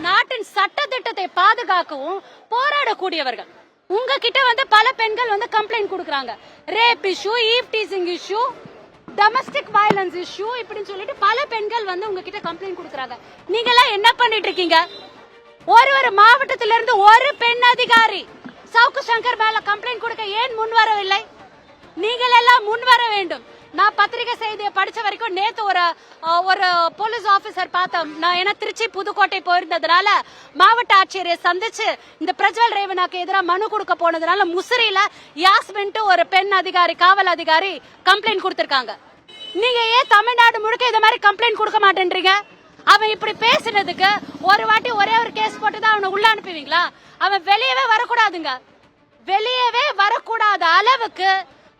நாட்டின் சட்ட திட்டத்தை பாதுகாக்கவும் போராடக்கூடியவர்கள். உங்ககிட்ட பல பெண்கள் கம்ப்ளைண்ட் கொடுக்கறாங்க. Rape issue, eve teasing issue, domestic violence issue இப்படின்னு சொல்லிட்டு பல பெண்கள் உங்ககிட்ட கம்ப்ளைண்ட் கொடுக்கறாங்க. நீங்க எல்லாம் என்ன பண்ணிட்டு இருக்கீங்க? ஒரு மாவட்டத்திலிருந்து ஒரு பெண் அதிகாரி சவுக்கு சங்கர் மேல கம்ப்ளைண்ட் கொடுக்க ஏன் முன் வரவில்லை? நீங்கள் எல்லாம் முன் வர வேண்டும். நான் பத்திரிகை செய்தியை படிச்ச வரைக்கும் நேத்து ஒரு போலீஸ் ஆபீசர் பார்த்தோம். நான் ஏன்னா திருச்சி புதுக்கோட்டை போயிருந்ததுனால மாவட்ட ஆட்சியரை சந்திச்சு இந்த பிரஜ்வல் ரேவனாக்கு எதிராக மனு கொடுக்க போனதுனால முசிறியில யாஸ்மின் ஒரு பெண் அதிகாரி, காவல் அதிகாரி கம்ப்ளைண்ட் கொடுத்திருக்காங்க. நீங்க ஏன் தமிழ்நாடு முழுக்க இந்த மாதிரி கம்ப்ளைண்ட் கொடுக்க மாட்டேன்றீங்க? அவன் இப்படி பேசினதுக்கு ஒரு வாட்டி ஒரே ஒரு கேஸ் போட்டுதான் அவனை உள்ள அனுப்புவீங்களா? அவன் வெளியவே வரக்கூடாதுங்க. வெளியவே வரக்கூடாத அளவுக்கு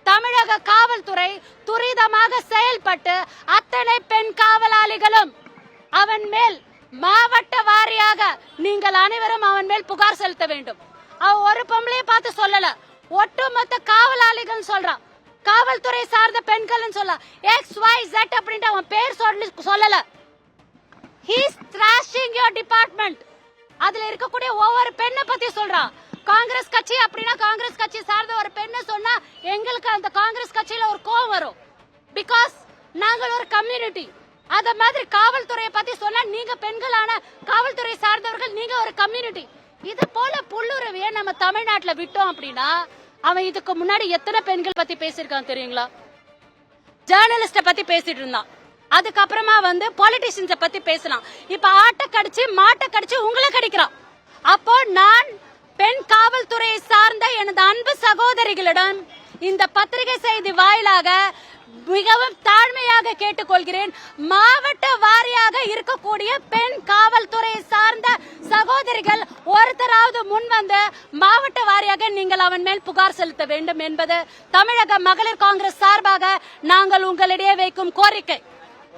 தமிழக காவல்துறை துரிதமாக செயல்பட்டு அத்தனை பெண் காவலாளிகளும் அவன் மேல் மாவட்ட வாரியாக நீங்கள் அனைவரும் அவன் மேல் புகார் செலுத்த வேண்டும். அவன் ஒரு பொம்பளையை பார்த்து சொல்லல, ஒட்டுமொத்த காவலாளிகள் சொல்றான். காவல்துறை சார்ந்த பெண்கள் சொல்ல XYZ அப்படின்ட்டு அவன் பேர் சொல்லல. He is trashing your department. அதுல இருக்கக்கூடிய ஒவ்வொரு பெண்ணை பத்தி சொல்றான். காங்கிரஸ் கட்சி அப்படின்னா காங்கிரஸ் கட்சி சார்ந்த ஒரு பெண்ணை சொன்னா எங்களுக்கு அந்த காங்கிரஸ் கட்சியில ஒரு கோவம் வரும். பிகாஸ் நாங்கள் ஒரு கம்யூனிட்டி. அத மாதிரி காவல்துறையை பத்தி சொன்னா நீங்க பெண்களான காவல்துறை சார்ந்தவர்கள், நீங்க ஒரு கம்யூனிட்டி. இது போல புல்லுறவிய நம்ம தமிழ்நாட்டுல விட்டோம் அப்படின்னா அவன் இதுக்கு முன்னாடி எத்தனை பெண்கள் பத்தி பேசியிருக்கான் தெரியுங்களா? ஜேர்னலிஸ்ட பத்தி பேசிட்டு இருந்தான். அதுக்கப்புறமா பாலிட்டிஷியன்ஸ பத்தி பேசலாம். இப்ப ஆட்டை கடிச்சு மாட்டை கடிச்சு உங்களை கடிக்கிறான். அப்போ நான் பெண் காவல்துறையை சார்ந்த எனது அன்பு சகோதரிகளிடம் இந்த பத்திரிகை செய்தி வாயிலாக மிகவும் தாழ்மையாக கேட்டுக்கொள்கிறேன். மாவட்ட வாரியாக இருக்கக்கூடிய பெண் காவல்துறையை சார்ந்த சகோதரிகள் ஒருத்தராவது முன் மாவட்ட வாரியாக நீங்கள் அவன் மேல் புகார் செலுத்த வேண்டும் என்பது தமிழக மகளிர் காங்கிரஸ் சார்பாக நாங்கள் உங்களிடையே வைக்கும் கோரிக்கை.